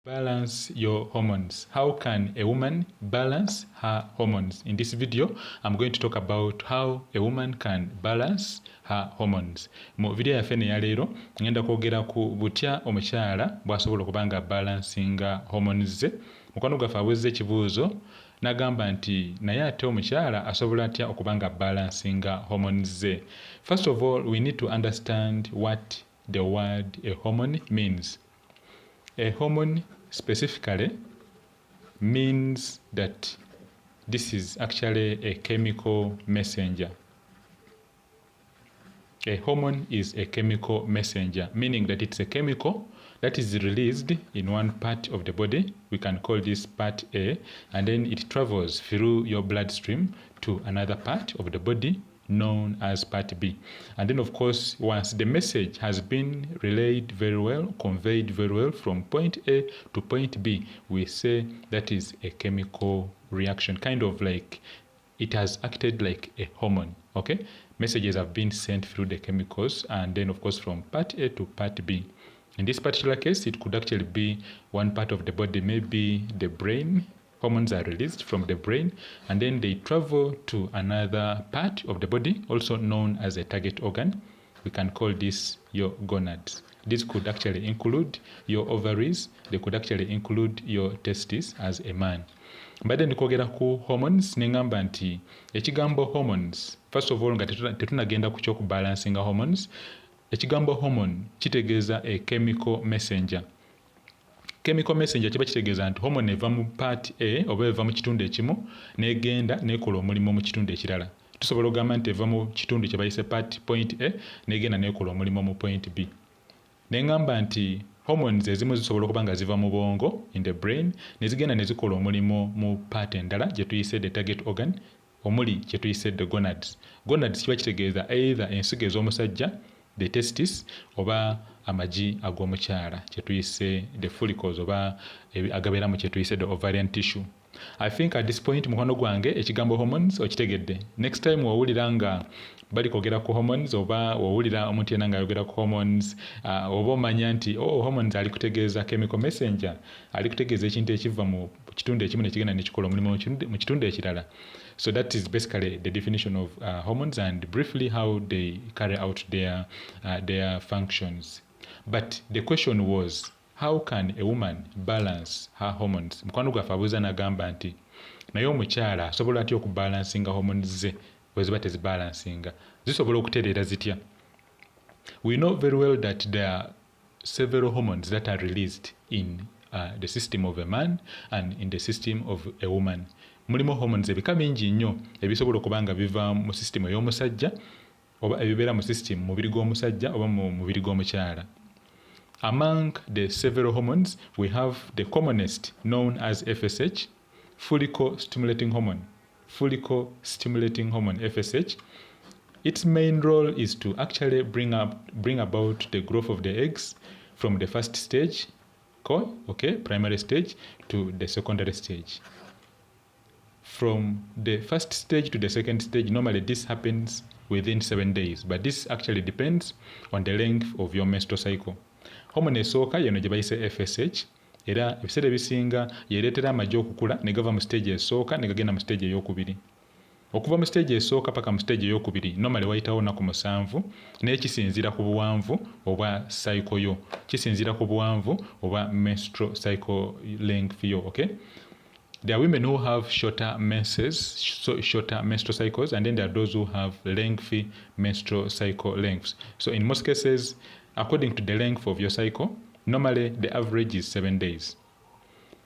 Balance your hormones. How can a woman balance her hormones? In this video, I'm going to talk about how a woman can balance her hormones. Mu video yaffe ne yaleero ngenda kwogera ku butya omukyala bw'asobola okuba nga balansinga hormones ze. Mukwano gwaffe abuzza ekibuuzo n'agamba nti naye ate omukyala asobola atya okuba nga balansinga hormones ze. First of all, we need to understand what the word a hormone means. A hormone specifically means that this is actually a chemical messenger. A hormone is a chemical messenger, meaning that it's a chemical that is released in one part of the body. We can call this part A, and then it travels through your bloodstream to another part of the body known as part B. And then of course, once the message has been relayed very well, conveyed very well from point A to point B, we say that is a chemical reaction, kind of like it has acted like a hormone. Okay, messages have been sent through the chemicals, and then of course from part A to part B. In this particular case, it could actually be one part of the body, maybe the brain. Hormones are released from the brain, and then they travel to another part of the body, also known as a target organ. We can call this your gonads. This could actually include your ovaries. They could actually include your testes as a man. Mbadde ndikwogera ku hormones nengamba nti ekigambo hormones, first of all nga tetunagenda ku ky'okubalansinga hormones, ekigambo hormone kitegeeza a chemical messenger. Chemical messenger kiba kitegeeza nti hormone eva mu part A oba eva mu kitundu ekimu n'egenda n'ekola omulimu mu kitundu ekirala. Tusobola okugamba nti eva mu kitundu kye bayise point A n'egenda n'ekola omulimu mu point B. Nengamba nti hormones ezimu zisobola okuba nga ziva mu bwongo, in the brain, ne zigenda ne zikola omulimu mu part endala gye tuyise the target organ, omuli gye tuyise the gonads. Gonads kiba kitegeeza either ensigo ez'omusajja, the testis, oba amagi ag'omukyala kye tuyise the follicles, oba agabeera mu kye tuyise the ovarian tissue. I think at this point mukwano gwange ekigambo hormones okitegedde. Next time wawulira nga bali kwogera ku hormones, oba wawulira omuntu yenna ng'ayogera ku hormones, oba omanya nti hormones ali kutegeeza chemical messenger, ali kutegeeza ekintu ekiva mu kitundu ekimu ne kigenda ne kikola omulimu mu kitundu ekirala. So that is basically the definition of hormones and briefly how they carry out their functions. But the question was, how can a woman balance her hormones? Mukwano gwaffe abuuza n'agamba nti naye omukyala asobola atya okubalansinga hormones ze bwe ziba tezibalansinga? Zisobola okutereera zitya? We know very well that there are several hormones that are released in the system of a man and in the system of a woman. Mulimu hormones ebika bingi nnyo ebisobola okuba nga biva mu system ey'omusajja oba ebibeera mu system mu mubiri gw'omusajja oba mu mubiri gw'omukyala. Among the several hormones, we have the commonest, known as FSH, follicle stimulating hormone. Follicle stimulating hormone, FSH. Its main role is to actually bring about the growth of the eggs from the first stage, primary stage, to the secondary stage. From the first stage to the second stage, normally this happens within 7 days, but this actually depends on the length of your menstrual cycle. Hormone esooka yeno gye bayise FSH, era ebiseera ebisinga yereetera amagi okukula ne gava mu stage esooka ne gagenda mu stage ey'okubiri. Okuva mu stage esooka paka mu stage ey'okubiri normally wayitawo nnaku 7, naye kisinziira ku buwanvu obwa cycle yo, kisinziira ku buwanvu obwa menstrual cycle length yo. Okay, there are women who have shorter menses, shorter menstrual cycles, and then there are those who have lengthy menstrual cycle lengths. So in most cases, according to the length of your cycle, normally the average is 7 days.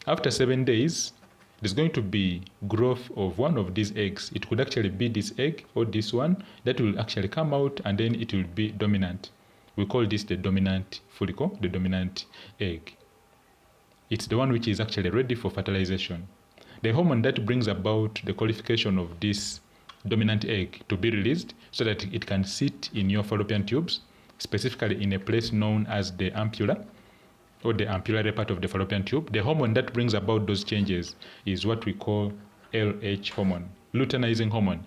After 7 days, there's going to be growth of one of these eggs. It could actually be this egg or this one that will actually come out, and then it will be dominant. We call this the dominant follicle, the dominant egg. It's the one which is actually ready for fertilization. The hormone that brings about the qualification of this dominant egg to be released so that it can sit in your fallopian tubes, specifically in a place known as the ampulla, or the ampullary part of the fallopian tube. The hormone that brings about those changes is what we call LH hormone, luteinizing hormone.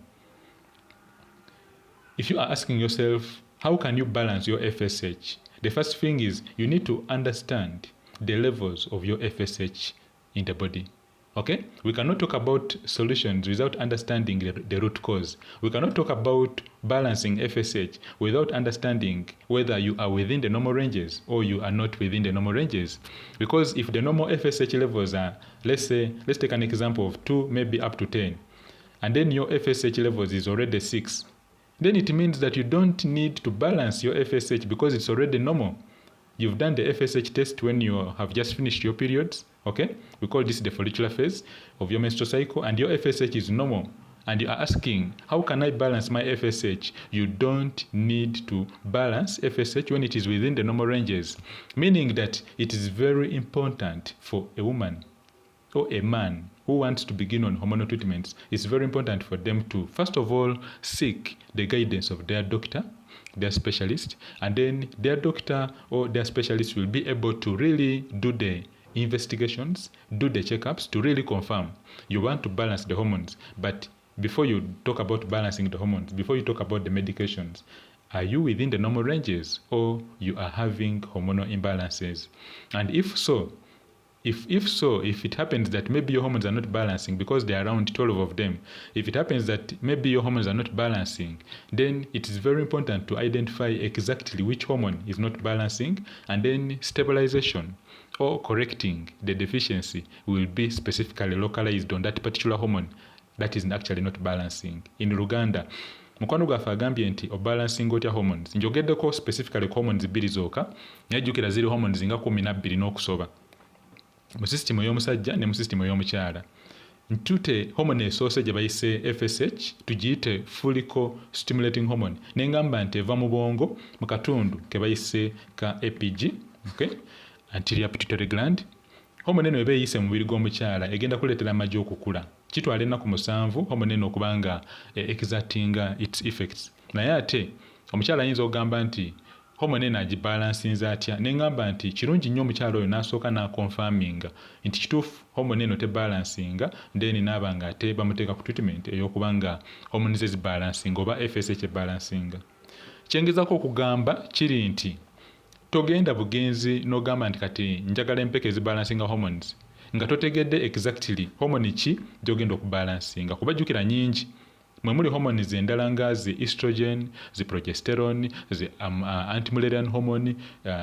If you are asking yourself, how can you balance your FSH? The first thing is you need to understand the levels of your FSH in the body. Okay, we cannot talk about solutions without understanding the root cause. We cannot talk about balancing FSH without understanding whether you are within the normal ranges or you are not within the normal ranges. Because if the normal FSH levels are, let's take an example of 2, maybe up to 10, and then your FSH levels is already 6, then it means that you don't need to balance your FSH because it's already normal. You've done the FSH test when you have just finished your periods, okay? We call this the follicular phase of your menstrual cycle, and your FSH is normal. And you are asking, how can I balance my FSH? You don't need to balance FSH when it is within the normal ranges, meaning that it is very important for a woman or a man who wants to begin on hormonal treatments. It's very important for them to, first of all, seek the guidance of their doctor, their specialist, and then their doctor or their specialist will be able to really do the investigations, do the checkups to really confirm you want to balance the hormones. But before you talk about balancing the hormones, before you talk about the medications, are you within the normal ranges or you are having hormonal imbalances? And if so, if it happens that maybe your hormones are not balancing, because there are around 12 of them, if it happens that maybe your hormones are not balancing, then it is very important to identify exactly which hormone is not balancing, and then stabilization or correcting the deficiency will be specifically localized on that particular hormone that is actually not balancing. In Luganda, mukwano gwaffe agambye nti obalancing otya hormones. Njogeddeko specifically hormones bbiri zooka, naye jjukira ziri hormones nga 12 n'okusoba mu system y'omusajja ne mu system y'omukyala. Ntute hormone esoose gye bayise FSH tugiyite follicle stimulating hormone, nengamba nti eva mu bwongo mu katundu ke bayise ka APG, okay? Anterior pituitary gland. Hormone eno eba eyise mu mubiri gw'omukyala egenda kuleetera amagi okukula. Kitwala ennaku 7 hormone eno okubanga exertinga its effects. Naye ate omukyala ayinza okugamba nti hormone eno agibalansinza atya, nengamba nti kirungi nnyo omukyala oyo n'asooka n'akonfaminga nti kituufu hormone eno tebalansinga, then n'aba nga ate bamuteeka ku treatment ey'okubanga hormone ze zibalansinga oba FSH ebalansinga. Kyengezaako okugamba kiri nti togenda bugenzi n'ogamba nti kati njagala empeke ezibalansinga hormones nga totegedde exactly hormone ki gy'ogenda okubalansinga, kuba jjukira nnyingi. Mwe muli hormones endala nga zi estrogen, zi progesterone, zi anti-mullerian hormone,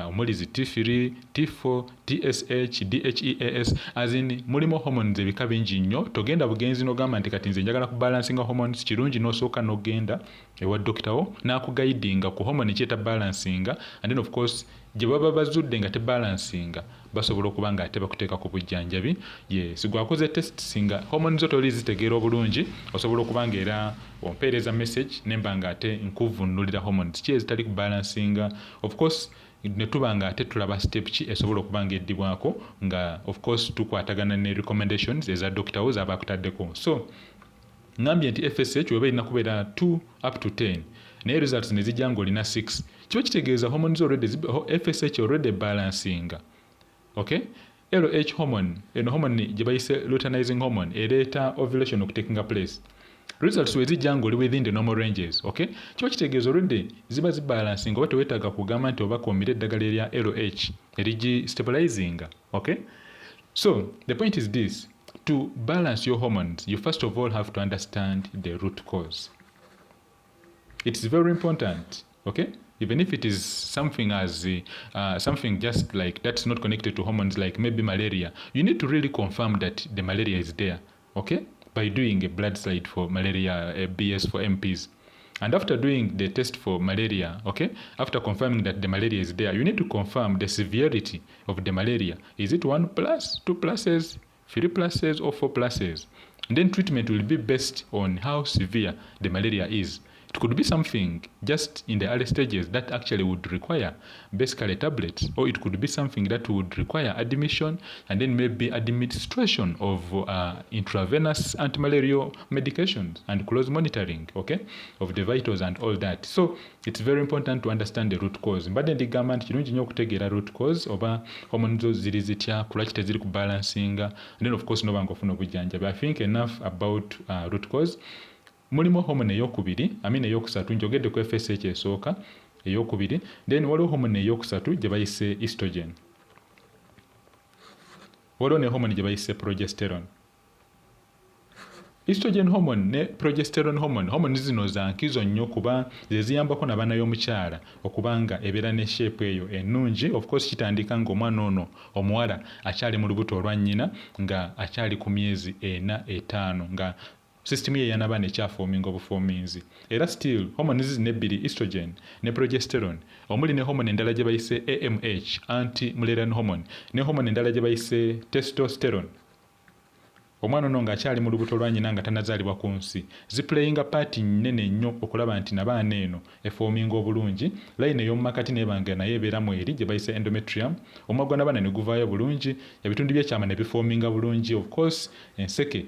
omuli zi T3, T4, TSH, DHEAS, azini mulimu hormones ebika bingi nnyo. Togenda bugenzi n'ogamba nti kati nze njagala kubalansinga hormones. Kirungi n'osooka n'ogenda ewa doctor wo n'akugaidinga ku hormone ki etabalansinga, and then of course gye baba bazudde nga tebalansinga basobola okuba nga ate bakuteeka ku bujjanjabi. Yes, gwakoze test singa hormones zo toli zitegeera obulungi, osobola okuba nga era ompeereza message nemba nga ate nkuvvuunulira hormones ki ezitali kubalansinga. Of course ne tuba nga ate tulaba step ki esobola okuba nga eddibwako, nga of course tukwatagana ne recommendations eza doctor wo zaba akutaddeko. So ngambye nti FSH weba erina kubeera 2 up to 10 naye results ne zijja ng'olina 6, kiba kitegeeza hormones already FSH already balansinga. Okay? LH hormone, eno hormone gye bayise luteinizing hormone ereeta ovulation okutekinga place. Results wezijja ng'oli within the normal ranges. Okay? Kiba kitegeeza already ziba zibalansinga oba teweetaaga kugamba nti oba kuomira eddagala erya LH erigi stabilizinga. Okay? So the point is this: to balance your hormones, you first of all have to understand the root cause. It's very important, okay? Even if it is something as something just like that's not connected to hormones, like maybe malaria, you need to really confirm that the malaria is there, okay? By doing a blood slide for malaria, a BS for MPs. And after doing the test for malaria, okay, after confirming that the malaria is there, you need to confirm the severity of the malaria. Is it 1+, 2+, 3+, or 4+? And then treatment will be based on how severe the malaria is. It could be something just in the early stages that actually would require basically tablets, or it could be something that would require admission and then maybe administration of intravenous antimalarial medications and close monitoring, okay, of the vitals and all that. So it's very important to understand the root cause. Mbadde ndigamba nti kirungi nnyo okutegeera root cause oba hormones zo ziri zitya, kulwaki teziri kubalansinga, and then of course noba ng'ofuna obujjanjabi. I think enough about root cause. Mulimu hormone ey'okubiri, ey'okusatu, njogedde ku FSH esooka, ey'okubiri, then waliwo hormone ey'okusatu gye bayise estrogen. waliwo ne hormone gye bayise progesterone. Estrogen hormone ne progesterone hormone zino za nkizo nnyo kuba ze ziyambako n'abaana y'omukyala okuba nga ebeera ne shape eyo ennungi. Of course kitandika ng'omwana ono omuwala akyali mu lubuto olwa nnyina nga akyali ku myezi 4-5 nga system ye y'anabaana ekyafoominga obufoominzi. Era still hormone zino ebbiri, estrogen ne progesterone, omuli ne hormone endala gye bayise AMH, anti-Mullerian hormone, ne hormone endala gye bayise testosterone, omwana ono ng'akyali mu lubuto lwa nnyina nga tannazaalibwa ku nsi, ziplayinga paati nnene nnyo okulaba nti nabaana eno efoominga obulungi. Layini ey'omu makati n'ebanga naye ebeeramu eri gye bayise endometrium, omugwa gw'abaana ne guvaayo bulungi, ebitundu by'ekyama ne bifoominga bulungi. Of course enseke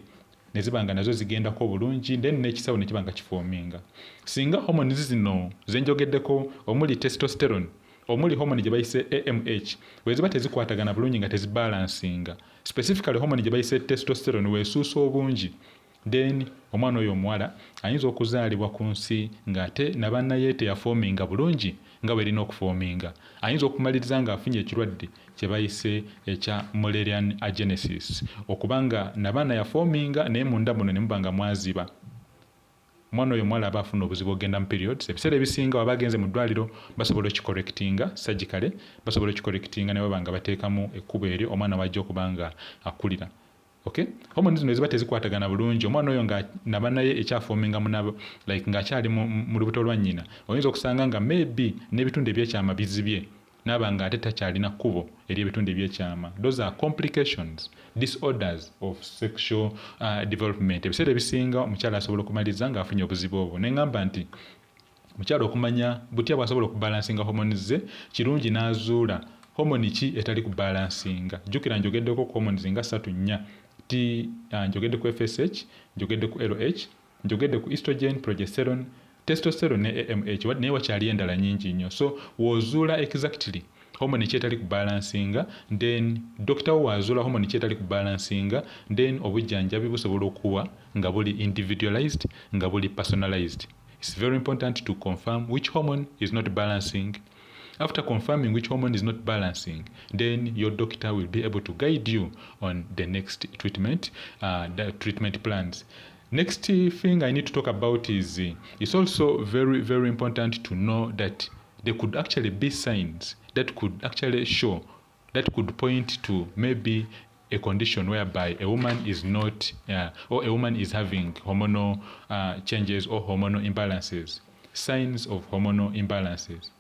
ne ziba nga nazo zigendako bulungi, then n'ekisawo ne kiba nga kifoominga. Singa hormone zino ze njogeddeko, omuli testosterone, omuli hormone gye bayise AMH, bwe ziba tezikwatagana bulungi nga tezibalansinga, specifically hormone gye bayise testosterone weesuusa obungi, then omwana oyo omuwala ayinza okuzaalibwa ku nsi ng'ate nabannaye teyafoominga bulungi nga bw'erina okufoominga. Ayinza okumaliriza ng'afunye ekirwadde kye bayise ekya Mullerian agenesis, okubanga nabaana yafoominga naye munda muno ne muba nga mwaziba. Omwana oyo omuwala aba afuna obuzibu ogenda mu periods. Ebiseera ebisinga waba agenze mu ddwaliro basobola okikorectinga surgically, basobola okikorectinga ne baba nga bateekamu ekkubo eryo omwana wajja okuba nga akulira. Okay? Hormone zino ziba tezikwatagana bulungi, omwana oyo nga nabannaye ekyafoominga munabo like ng'akyali mu lubuto lwa nnyina, oyinza okusanga nga maybe n'ebitundu ebyekyama bizibye n'aba nga ate takyalina kkubo eri ebitundu ebyekyama. Those are complications, disorders of sexual development. Ebiseera ebisinga omukyala asobola okumaliriza ng'afunye obuzibu obwo. Ne ngamba nti omukyala okumanya butya bw'asobola okubalansinga hormones ze, kirungi n'azuula hormone ki etali kubalansinga. Jjukira njogeddeko ku hormones nga 3-4. Njogedde ku FSH, njogedde ku LH, njogedde ku estrogen, progesterone, testosterone ne AMH, naye wakyaliyo endala nnyingi nnyo. So w'ozuula exactly hormone ki etali kubalansinga, then doctor wo w'azuula hormone ki etali kubalansinga, then obujjanjabi busobola okuwa nga buli individualized, nga buli personalized. It's very important to confirm which hormone is not balancing. After confirming which hormone is not balancing, then your doctor will be able to guide you on the next treatment, the treatment plans. Next thing I need to talk about is it's also very, very important to know that there could actually be signs that could actually show, that could point to maybe a condition whereby a woman is not, or a woman is having hormonal changes or hormonal imbalances. Signs of hormonal imbalances.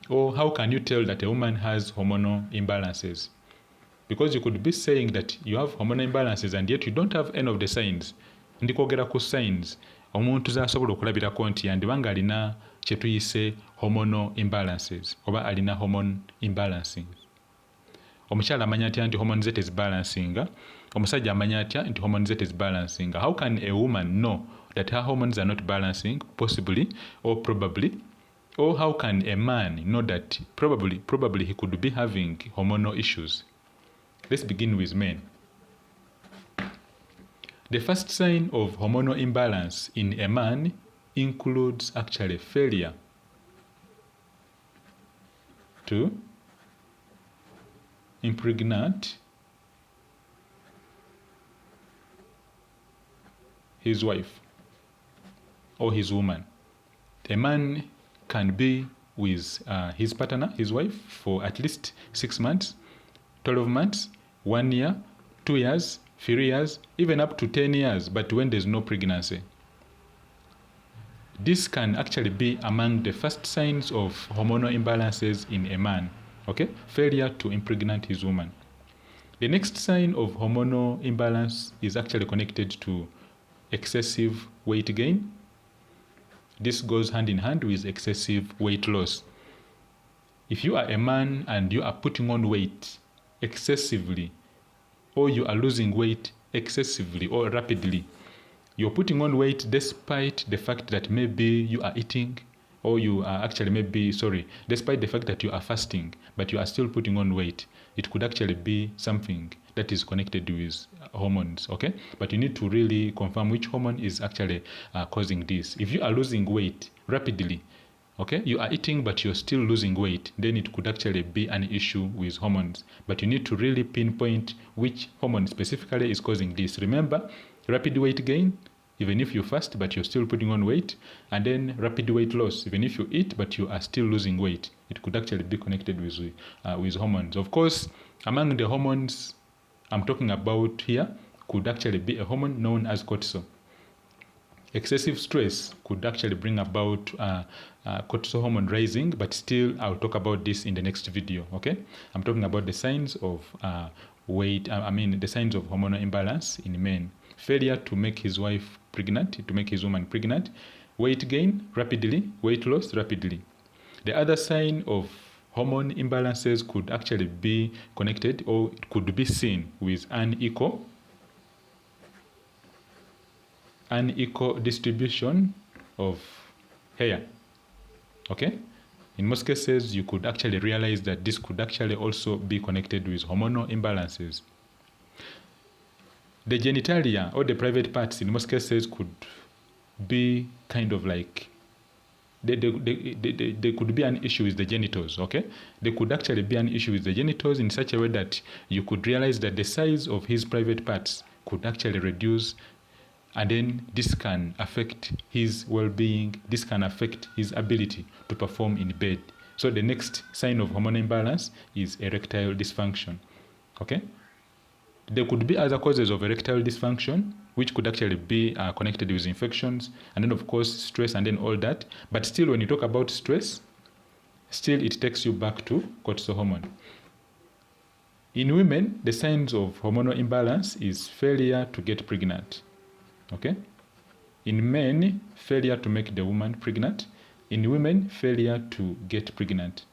Or how can you tell that a woman has hormonal imbalances? Because you could be saying that you have hormonal imbalances and yet you don't have any of the signs. Ndikwogera ku signs omuntu z'asobola okulabirako nti yandibanga alina kye tuyise hormonal imbalances oba alina hormone imbalancing. Omukyala amanya atya nti hormones ze tezibalansinga? Omusajja amanya atya nti hormones ze tezibalansinga? How can a woman know that her hormones are not balancing, possibly or probably? Or how can a man know that probably he could be having hormonal issues? Let's begin with men. The first sign of hormonal imbalance in a man includes actually failure to impregnate his wife or his woman. A man can be with his partner, his wife, for at least 6 months, 12 months, 1 year, 2 years, 3 years, even up to 10 years, but when there's no pregnancy. This can actually be among the first signs of hormonal imbalances in a man, okay? Failure to impregnate his woman. The next sign of hormonal imbalance is actually connected to excessive weight gain. This goes hand in hand with excessive weight loss. If you are a man and you are putting on weight excessively, or you are losing weight excessively or rapidly, you're putting on weight despite the fact that maybe you are eating, or you are actually despite the fact that you are fasting, but you are still putting on weight, it could actually be something that is connected with hormones, okay? But you need to really confirm which hormone is actually causing this. If you are losing weight rapidly, Okay, you are eating but you're still losing weight, then it could actually be an issue with hormones. But you need to really pinpoint which hormone specifically is causing this. Remember, rapid weight gain, even if you fast but you're still putting on weight, and then rapid weight loss, even if you eat but you are still losing weight. It could actually be connected with hormones. Of course, among the hormones I'm talking about here could actually be a hormone known as cortisol. Excessive stress could actually bring about cortisol hormone rising, but still I'll talk about this in the next video. Okay, I'm talking about the signs of the signs of hormonal imbalance in men. Failure to make his wife pregnant, to make his woman pregnant, weight gain rapidly, weight loss rapidly. The other sign of hormone imbalances could actually be connected, or it could be seen with unequal distribution of hair. Okay, in most cases you could actually realize that this could actually also be connected with hormonal imbalances. The genitalia, or the private parts, in most cases could be kind of like there could be an issue with the genitals. Okay, there could actually be an issue with the genitals in such a way that you could realize that the size of his private parts could actually reduce, and then this can affect his well-being, this can affect his ability to perform in bed. So the next sign of hormonal imbalance is erectile dysfunction. Okay, there could be other causes of erectile dysfunction which could actually be connected with infections, and then of course stress, and then all that. But still, when you talk about stress, still it takes you back to cortisol hormone. In women, the signs of hormonal imbalance is failure to get pregnant. Okay, in men, failure to make the woman pregnant. In women, failure to get pregnant.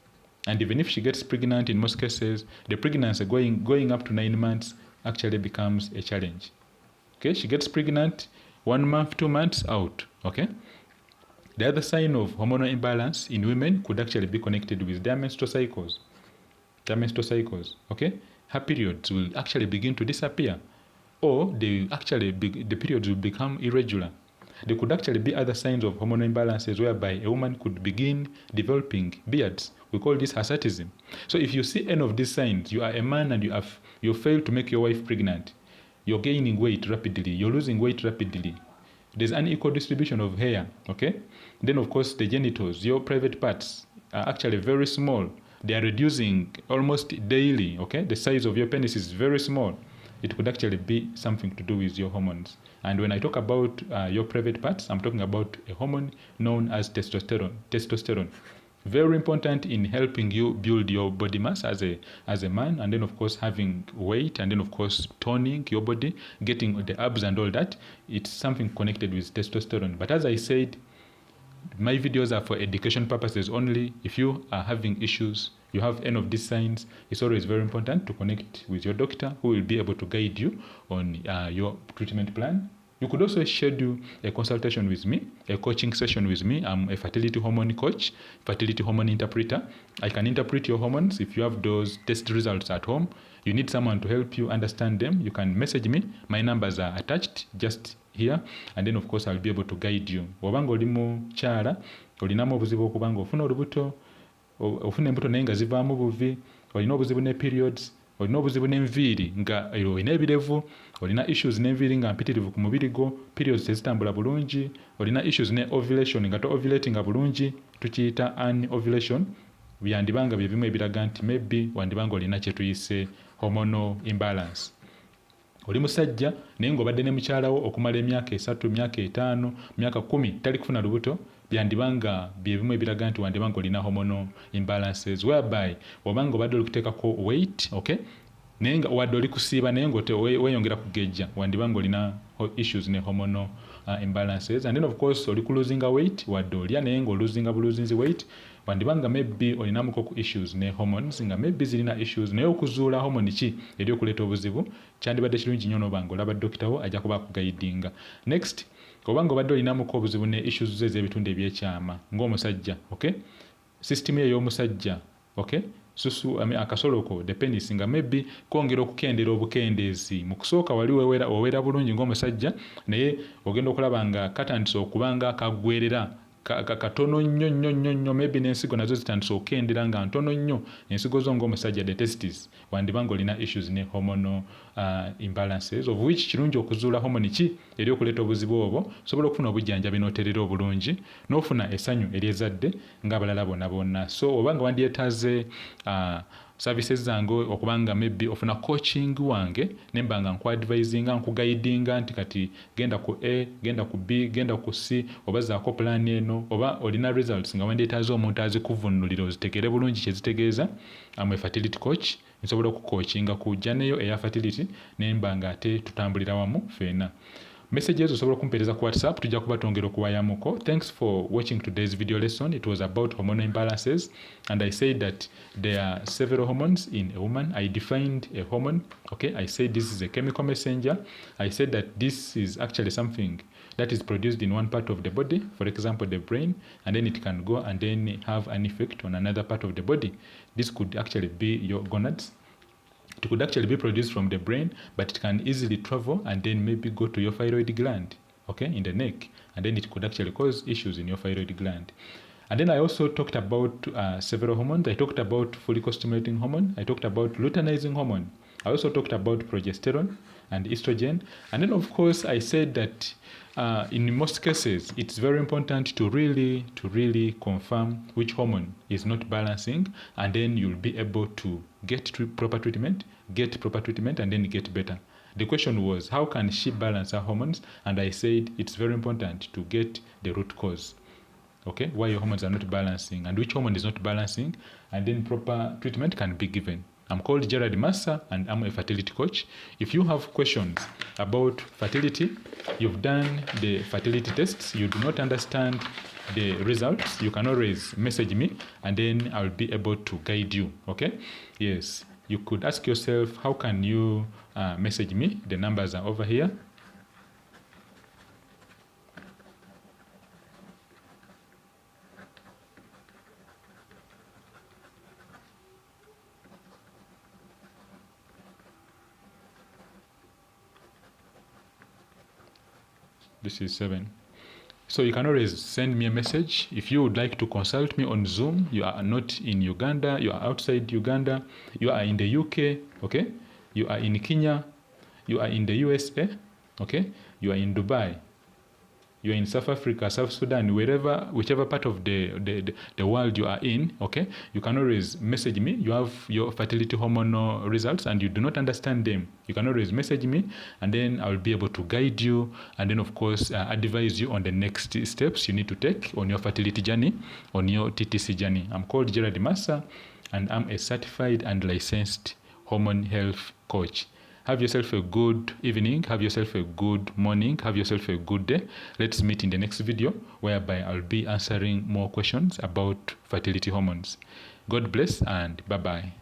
And even if she gets pregnant, in most cases, the pregnancy going up to 9 months actually becomes a challenge. Okay, she gets pregnant 1 month, 2 months out. Okay, the other sign of hormonal imbalance in women could actually be connected with their menstrual cycles. Okay, her periods will actually begin to disappear, or the periods will become irregular. There could actually be other signs of hormonal imbalances whereby a woman could begin developing beards. We call this hirsutism. So if you see any of these signs, you are a man and you failed to make your wife pregnant, you're gaining weight rapidly, you're losing weight rapidly, there's an unequal distribution of hair. Okay, then of course the genitals, your private parts, are actually very small. They are reducing almost daily. Okay, the size of your penis is very small. It could actually be something to do with your hormones. And when I talk about your private parts, I'm talking about a hormone known as testosterone. Very important in helping you build your body mass as a man, and then of course having weight, and then of course toning your body, getting the abs and all that. It's something connected with testosterone. But as I said, my videos are for education purposes only. If you are having issues, you have any of these signs, it's always very important to connect with your doctor, who will be able to guide you on your treatment plan. You could also schedule a consultation with me, a coaching session with me. I'm a fertility hormone coach, fertility hormone interpreter. I can interpret your hormones. If you have those test results at home, you need someone to help you understand them, you can message me. My numbers are attached just here, and then of course I'll be able to guide you. Obanga oli mukyala, olinamu obuzibu okubanga ofuna olubuto, ofuna embuto naye nga zivaamu buvi, olina obuzibu ne periods, olina obuzibu n'enviiri nga olina ebirevu, olina issues n'enviiri nga mpitirivu ku mubiri gwo, periods tezitambula bulungi, olina issues ne ovulation nga to ovulating bulungi, tukiyita anovulation, byandibanga bye bimu ebiraga nti maybe wandibanga olina kye tuyise hormonal imbalance. Oli musajja naye ng'obadde ne mukyalawo okumala emyaka 3, myaka 5, myaka 10 tali kufuna lubuto, byandibanga bye bimu ebiraga nti wandibanga olina hormonal imbalances, whereby obanga obadde olikuteekako weight, okay, naye nga wadde oli kusiiba naye ng'weyongera kugejja, wandibanga olina issues ne hormonal imbalances. And then of course oli ku losing weight, wadde olya naye ng'oluzinga bulunzi weight, wandibanga maybe olinamuko ku issues ne hormones nga maybe zirina issues, naye okuzuula hormone ki eri okuleeta obuzibu kyandibadde kirungi nnyo n'obanga olaba dokita wo ajja kuba akugaidinga. Next, obanga obadde olinamuko obuzibu ne issues ze ez'ebitundu ebyekyama ng'omusajja, okay, system ey'omusajja, okay, susu akasoloko the penis nga maybe kwongera okukendera obukendeezi, mu kusooka wali wewera bulungi ng'omusajja, naye ogenda okulaba nga katandise okubanga akaggwerera katono nnyo maybe n'ensigo nazo zitandise okendera nga ntono nnyo ensigo zo ng'omusajja the testes wandibanga olina issues ne hormonal imbalances of which kirungi okuzuula hormone ki eri okuleeta obuzibu obwo sobola okufuna obujjanjabi n'oterera obulungi n'ofuna essanyu eryezadde ng'abalala bonna so obanga wandyetaaze services zange okubanga maybe ofuna coaching wange nemba nga nkuadvisinga nkuguidinga nti kati genda ku A genda ku B genda ku C oba zaako plan eno oba olina results nga wandyetaaze omuntu azikuvunulira ozitegere bulungi kyezitegeeza amwe fertility coach nsobola okucoachinga ku janeyo eya fertility nemba nga ate tutambulira wamu feena messages osobola kumpeereza ku WhatsApp tujja kuba twongera okuwayamuko. Thanks for watching today's video lesson. It was about hormonal imbalances and I said that there are several hormones in a woman. I defined a hormone. Okay, I said this is a chemical messenger. I said that this is actually something that is produced in one part of the body, for example the brain, and then it can go and then have an effect on another part of the body. This could actually be your gonads. It could actually be produced from the brain, but it can easily travel and then maybe go to your thyroid gland, okay, in the neck, and then it could actually cause issues in your thyroid gland. And then I also talked about several hormones. I talked about follicle stimulating hormone. I talked about luteinizing hormone. I also talked about progesterone and estrogen. And then of course I said that in most cases it's very important to really confirm which hormone is not balancing, and then you'll be able to get proper treatment, and then get better. The question was, how can she balance her hormones? And I said it's very important to get the root cause. Okay, why your hormones are not balancing and which hormone is not balancing, and then proper treatment can be given. I'm called Gerard Massa and I'm a fertility coach. If you have questions about fertility, you've done the fertility tests, you do not understand the results, you can always message me and then I'll be able to guide you. Okay? Yes. You could ask yourself, how can you message me? The numbers are over here. This is 7. So you can always send me a message. If you would like to consult me on Zoom, you are not in Uganda, you are outside Uganda, you are in the UK, okay? You are in Kenya, you are in the USA, okay? You are in Dubai, you are in South Africa, South Sudan, whichever part of the world you are in, okay? You can always message me. You have your fertility hormonal results and you do not understand them. You can always message me and then I will be able to guide you and then of course advise you on the next steps you need to take on your fertility journey, on your TTC journey. I'm called Gerard Massa and I'm a certified and licensed hormone health coach. Have yourself a good evening, have yourself a good morning, have yourself a good day. Let's meet in the next video whereby I'll be answering more questions about fertility hormones. God bless and bye-bye.